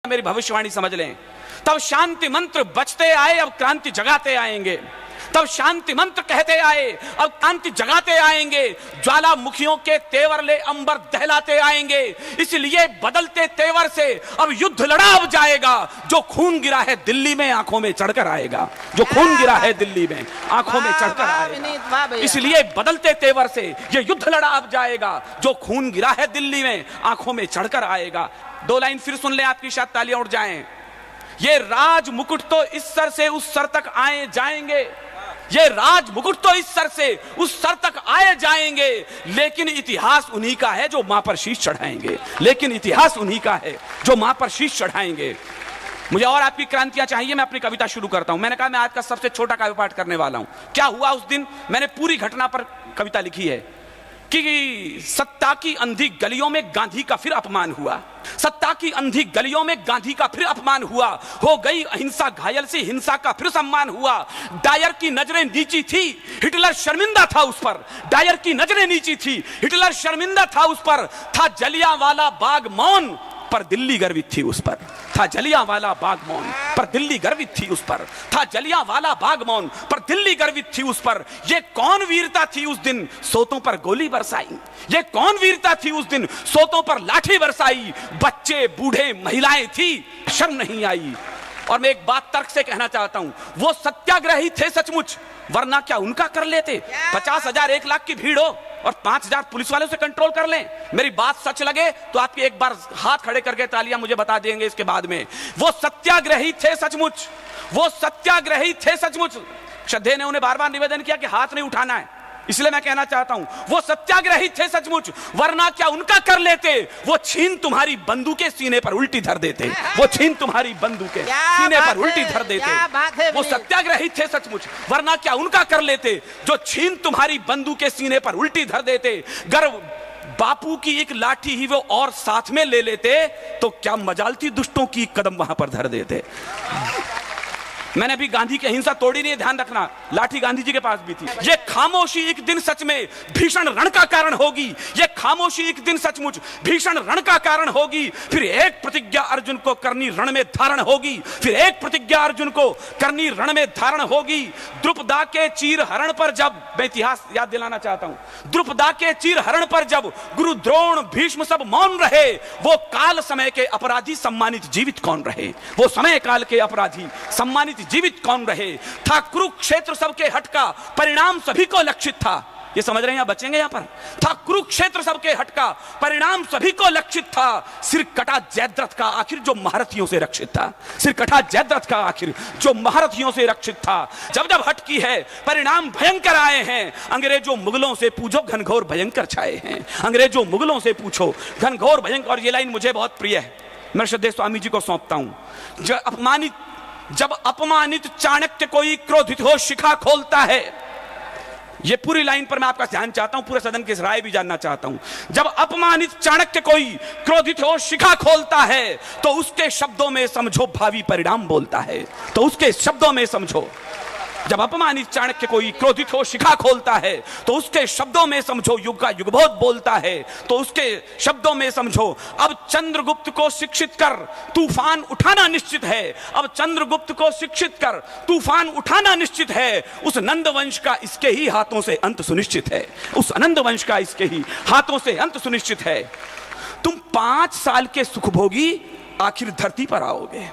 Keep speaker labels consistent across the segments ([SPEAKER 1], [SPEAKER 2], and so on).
[SPEAKER 1] मेरी भविष्यवाणी समझ लें। तब शांति मंत्र बचते आए, अब क्रांति जगाते आएंगे। तब शांति मंत्र कहते आए, अब क्रांति जगाते आएंगे। ज्वालामुखियों के तेवर ले अंबर दहलाते आएंगे। इसलिए बदलते तेवर से अब युद्ध लड़ा अब जाएगा। जो खून गिरा है दिल्ली में आंखों में चढ़कर आएगा। जो खून गिरा है दिल्ली में आंखों में चढ़कर आएगा। इसलिए बदलते तेवर से ये युद्ध लड़ा अब जाएगा। जो खून गिरा है दिल्ली में आंखों में चढ़कर आएगा। दो लाइन फिर सुन ले, आपकी शायद तालियां उठ जाएं। ये राज मुकुट तो इस सर से उस सर तक आए जाएंगे। ये राज मुकुट तो इस सर से उस सर तक आए जाएंगे। लेकिन इतिहास उन्हीं का है जो मां पर शीश चढ़ाएंगे। लेकिन इतिहास उन्हीं का है जो मां पर शीश चढ़ाएंगे। मुझे और आपकी क्रांतियां चाहिए। मैं अपनी कविता शुरू करता हूं। मैंने कहा मैं आज का सबसे छोटा काव्य पाठ करने वाला हूं। क्या हुआ उस दिन, मैंने पूरी घटना पर कविता लिखी है कि सत्ता की अंधी गलियों में गांधी का फिर अपमान हुआ। सत्ता की अंधी गलियों में गांधी का फिर अपमान हुआ। हो गई अहिंसा घायल सी, हिंसा का फिर सम्मान हुआ। डायर की नजरें नीची थी, हिटलर शर्मिंदा था उस पर। डायर की नजरें नीची थी, हिटलर शर्मिंदा था उस पर। था जलियांवाला बाग मौन पर दिल्ली गर्वित थी उस पर। था जलियांवाला बाग मौन पर दिल्ली गर्वित थी उस पर। था जलियांवाला बाग मौन पर दिल्ली गर्वित थी उस पर। ये कौन वीरता थी उस दिन सोतों पर गोली बरसाई। ये कौन वीरता थी उस दिन सोतों पर लाठी बरसाई। बच्चे बूढ़े महिलाएं थी, शर्म नहीं आई। और मैं एक बात तर्क से कहना चाहता हूं, वो सत्याग्रही थे सचमुच, वरना क्या उनका कर लेते। 50,000 1 लाख की भीड़ हो और 5,000 पुलिस वालों से कंट्रोल कर लें। मेरी बात सच लगे तो आपके एक बार हाथ खड़े करके तालियां मुझे बता देंगे इसके बाद में। वो सत्याग्रही थे सचमुच, वो सत्याग्रही थे सचमुच। श्रद्धेय ने उन्हें बार बार निवेदन किया कि हाथ नहीं उठाना है, इसलिए मैं कहना चाहता हूं वो सत्याग्रही थे सचमुच, वरना क्या उनका कर लेते। वो छीन तुम्हारी बंदूकें सीने पर उल्टी धर देते। वो छीन तुम्हारी बंदूकें सीने पर उल्टी धर देते। वो सत्याग्रही थे सचमुच, वरना क्या उनका कर लेते। जो छीन तुम्हारी बंदूकें सीने पर उल्टी धर देते। गर्व बापू की एक लाठी ही वो और साथ में ले लेते तो क्या मजालती दुष्टों की कदम वहां पर धर देते। मैंने अभी गांधी की अहिंसा तोड़ी नहीं, ध्यान रखना, लाठी गांधी जी के पास भी थी। ये खामोशी एक दिन सच में भीषण रण का कारण होगी। ये खामोशी एक दिन सचमुच भीषण रण का कारण होगी। फिर एक प्रतिज्ञा अर्जुन को करनी रण में धारण होगी। फिर एक प्रतिज्ञा अर्जुन को करनी रण में धारण होगी। द्रुपदा के चीर हरण पर जब, मैं इतिहास याद दिलाना चाहता हूं, द्रुपदा के चीर हरण पर जब गुरु द्रोण भीष्म सब मौन रहे, वो काल समय के अपराधी सम्मानित जीवित कौन रहे। वो समय काल के अपराधी सम्मानित जीवित कौन रहे। था कुरुक्षेत्र सबके हट का परिणाम सभी को लक्षित था। ये समझ रहे हैं, बचेंगे यहां पर। था कुरुक्षेत्र सबके हट का परिणाम सभी को लक्षित था। सिर कटा जयद्रथ का आखिर जो महारथियों से रक्षित था। सिर कटा जयद्रथ का आखिर जो महारथियों से रक्षित था। जब जब हट की है परिणाम भयंकर आए हैं। अंग्रेजों मुगलों से पूछो घनघोर भयंकर छाए हैं। अंग्रेजों मुगलों से पूछो घनघोर भयंकर। और ये लाइन मुझे बहुत प्रिय है, मैं श्रद्धेय स्वामी जी को सौंपता हूं। जब अपमानित चाणक्य कोई क्रोधित हो शिखा खोलता है। यह पूरी लाइन पर मैं आपका ध्यान चाहता हूं, पूरे सदन की राय भी जानना चाहता हूं। जब अपमानित चाणक्य कोई क्रोधित हो शिखा खोलता है तो उसके शब्दों में समझो भावी परिणाम बोलता है। तो उसके शब्दों में समझो, जब अपमानित चाणक्य कोई क्रोधित हो शिखा खोलता है तो उसके शब्दों में समझो युग का युगबोध बोलता है। तो उसके शब्दों में समझो अब चंद्रगुप्त को शिक्षित कर तूफान उठाना निश्चित है। अब चंद्रगुप्त को शिक्षित कर तूफान उठाना निश्चित है। उस नंद वंश का इसके ही हाथों से अंत सुनिश्चित है। उस आनंद वंश का इसके ही हाथों से अंत सुनिश्चित है। तुम 5 साल के सुखभोगी आखिर धरती पर आओगे।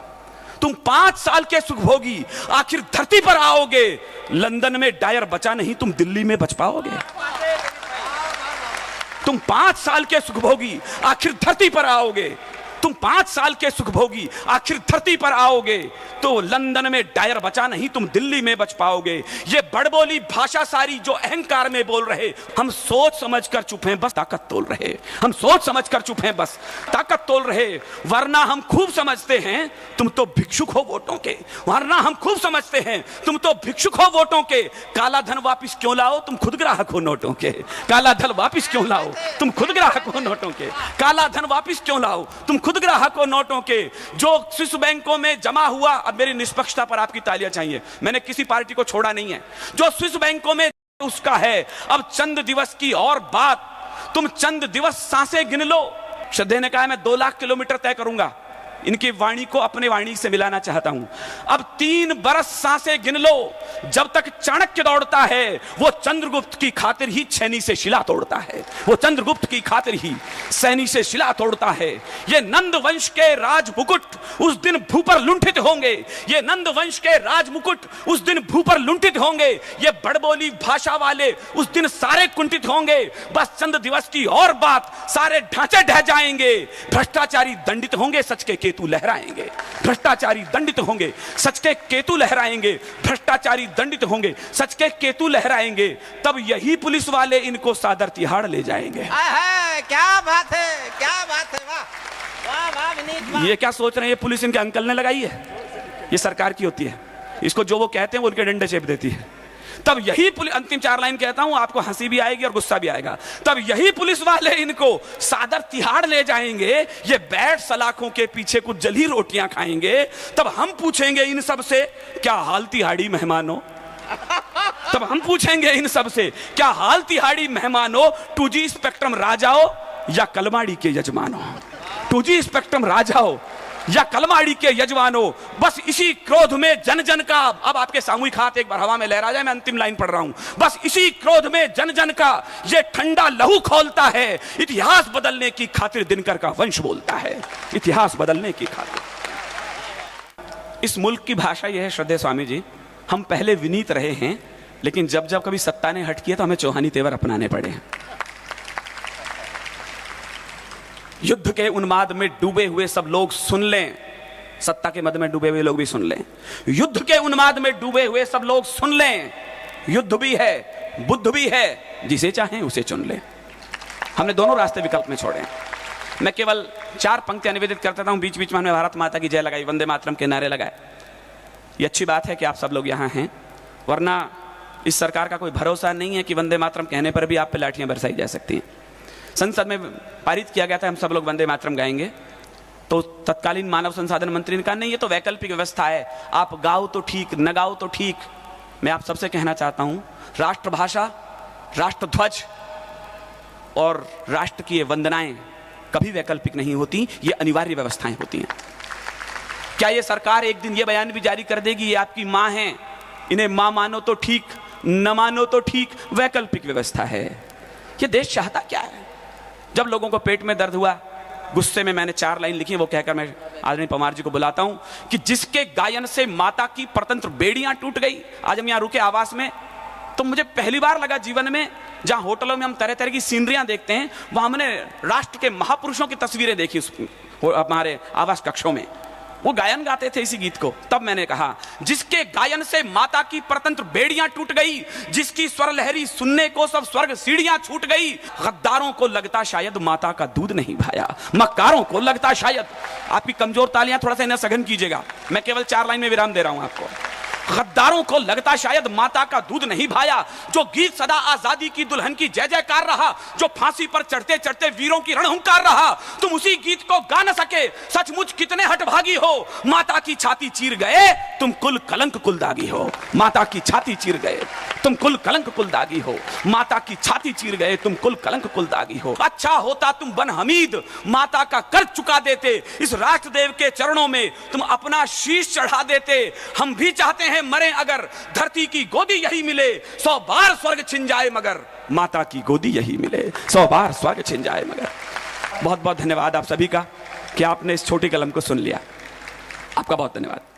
[SPEAKER 1] तुम 5 साल के सुखभोगी आखिर धरती पर आओगे। लंदन में डायर बचा नहीं, तुम दिल्ली में बच पाओगे। तुम 5 साल के सुखभोगी आखिर धरती पर आओगे। तुम 5 साल के सुखभोगी आखिर धरती पर आओगे। तो लंदन में डायर बचा नहीं, तुम दिल्ली में बच पाओगे। ये बड़बोली भाषा सारी जो अहंकार में बोल रहे, हम सोच समझ कर चुप हैं बस ताकत तोल रहे। हम सोच समझ कर चुप हैं बस ताकत तोल रहे। वरना हम खूब समझते हैं तुम तो भिक्षुक हो वोटों के। वरना हम खूब समझते हैं तुम तो भिक्षुक हो वोटों के। काला धन वापिस क्यों लाओ, तुम खुद ग्राहक हो नोटों के। काला धन वापिस क्यों लाओ, तुम खुद ग्राहक हो नोटों के। काला धन वापिस क्यों लाओ, तुम खुद ग्राहक हो नोटों के। जो स्विस बैंकों में जमा हुआ, अब मेरी निष्पक्षता पर आपकी तालियां चाहिए, मैंने किसी पार्टी को छोड़ा नहीं है। जो स्विस बैंकों में उसका है। अब चंद दिवस की और बात, तुम चंद दिवस सांसें गिन लो। श्रद्धेय ने कहा मैं 2 लाख किलोमीटर तय करूंगा। इनकी वाणी को अपने वाणी से मिलाना चाहता हूं। अब 3 बरस सांसें गिन लो, जब तक चाणक्य दौड़ता है वो चंद्रगुप्त की खातिर ही छेनी से शिला तोड़ता है, वो चंद्रगुप्त की खातिर ही सैनी से शिला तोड़ता है। ये नंद वंश के राज मुकुट उस दिन भू पर लुंठित होंगे, ये नंद वंश के राज मुकुट उस दिन भू पर लुंठित होंगे। ये बड़बोली भाषा वाले उस दिन सारे कुंठित होंगे। बस चंद दिवस की और बात, सारे ढांचे ढह जाएंगे। भ्रष्टाचारी दंडित होंगे, सच के केतु लहराएंगे। भ्रष्टाचारी दंडित होंगे, सच के केतु लहराएंगे। भ्रष्टाचारी दंडित होंगे, सच के केतु लहराएंगे। तब यही पुलिस वाले इनको सादर तिहाड़ ले जाएंगे।
[SPEAKER 2] क्या बात है, क्या बात है, वाह वाह वाह विनीत वाह।
[SPEAKER 1] ये क्या सोच रहे हैं, ये पुलिस इनके अंकल ने लगाई है? ये सरकार की होती है। इसको जो वो कहते हैं वो उनके डंडे चेप देती है। तब यही पुलिस, अंतिम 4 लाइन कहता हूं, आपको हंसी भी आएगी और गुस्सा भी आएगा। तब यही पुलिस वाले इनको सादर तिहाड़ ले जाएंगे। ये बैठ सलाखों के पीछे कुछ जली रोटियां खाएंगे। तब हम पूछेंगे इन सब से, क्या हाल तिहाड़ी मेहमानों? तब हम पूछेंगे इन सब से, क्या हाल तिहाड़ी मेहमानों? 2G स्पेक्ट्रम राजाओं या कलमाड़ी के यजमानों? 2G स्पेक्ट्रम राजाओं या कलमाड़ी के यजमानों? बस इसी क्रोध में जन जन का, अब आपके सामूहिक हाथ एक बार हवा में लहरा जाए, मैं अंतिम लाइन पढ़ रहा हूं। बस इसी क्रोध में जन जन का ये ठंडा लहू खोलता है। इतिहास बदलने की खातिर दिनकर का वंश बोलता है। इतिहास बदलने की खातिर। इस मुल्क की भाषा यह है श्रद्धेय स्वामी जी, हम पहले विनीत रहे हैं, लेकिन जब जब कभी सत्ता ने हट किया तो हमें चौहानी तेवर अपनाने पड़े हैं। युद्ध के उन्माद में डूबे हुए सब लोग सुन लें, सत्ता के मद में डूबे हुए लोग भी सुन लें। युद्ध के उन्माद में डूबे हुए सब लोग सुन लें, युद्ध भी है, बुद्ध भी है, जिसे चाहें उसे चुन लें। हमने दोनों रास्ते विकल्प में छोड़े। मैं केवल 4 पंक्तियां निवेदित करता हूं, बीच बीच में हमने भारत माता की जय लगाई, वंदे मातरम के नारे लगाए। ये अच्छी बात है कि आप सब लोग यहां हैं, वरना इस सरकार का कोई भरोसा नहीं है कि वंदे मातरम कहने पर भी आप पे लाठियां बरसाई जा सकती हैं। संसद में पारित किया गया था, हम सब लोग वंदे मातरम गाएंगे, तो तत्कालीन मानव संसाधन मंत्री ने कहा नहीं, ये तो वैकल्पिक व्यवस्था है, आप गाओ तो ठीक, न गाओ तो ठीक। मैं आप सबसे कहना चाहता हूं, राष्ट्रभाषा, राष्ट्रध्वज और राष्ट्र की ये वंदनाएं कभी वैकल्पिक नहीं होती, ये अनिवार्य व्यवस्थाएं होती हैं। क्या ये सरकार एक दिन ये बयान भी जारी कर देगी, ये आपकी मां है, इन्हें मां मानो तो ठीक, न मानो तो ठीक, वैकल्पिक व्यवस्था है? ये देश चाहता क्या है? जब लोगों को पेट में दर्द हुआ, गुस्से में मैंने 4 लाइन लिखी, वो कहकर मैं आदरणीय पवार जी को बुलाता हूं कि जिसके गायन से माता की परतंत्र बेड़ियां टूट गई। आज हम यहां रुके आवास में, तो मुझे पहली बार लगा जीवन में, जहां होटलों में हम तरह तरह की सीनरियां देखते हैं, वहां हमने राष्ट्र के महापुरुषों की तस्वीरें देखी हमारे आवास कक्षों में। वो गायन गाते थे इसी गीत को। तब मैंने कहा, जिसके गायन से माता की परतंत्र बेड़ियां टूट गई, जिसकी स्वर लहरी सुनने को सब स्वर्ग सीढ़ियां छूट गई। गद्दारों को लगता शायद माता का दूध नहीं भाया, मक्कारों को लगता शायद। आपकी कमजोर तालियां थोड़ा सा इन्हें सघन कीजिएगा, मैं केवल 4 लाइन में विराम दे रहा हूं आपको। गद्दारों को लगता शायद माता का दूध नहीं भाया। जो गीत सदा आजादी की दुल्हन की जय जयकार रहा, जो फांसी पर चढ़ते चढ़ते वीरों की रणहुंकार रहा, तुम उसी गीत को गा न सके। सचमुच कितने हठभागी हो, माता की छाती चीर गए तुम कुल कलंक कुल दागी हो। माता की छाती चीर गए तुम कुल कलंक कुल दागी हो। माता की छाती चीर गए तुम कुल कलंक कुल दागी हो। अच्छा होता तुम बन हमीद माता का कर्ज चुका देते, इस राष्ट्रदेव के चरणों में तुम अपना शीश चढ़ा देते। हम भी चाहते हैं मरे अगर धरती की गोदी यही मिले, 100 बार स्वर्ग छिन जाए मगर माता की गोदी यही मिले, 100 बार स्वर्ग छिन जाए मगर। बहुत बहुत धन्यवाद आप सभी का कि आपने इस छोटी कलम को सुन लिया। आपका बहुत धन्यवाद।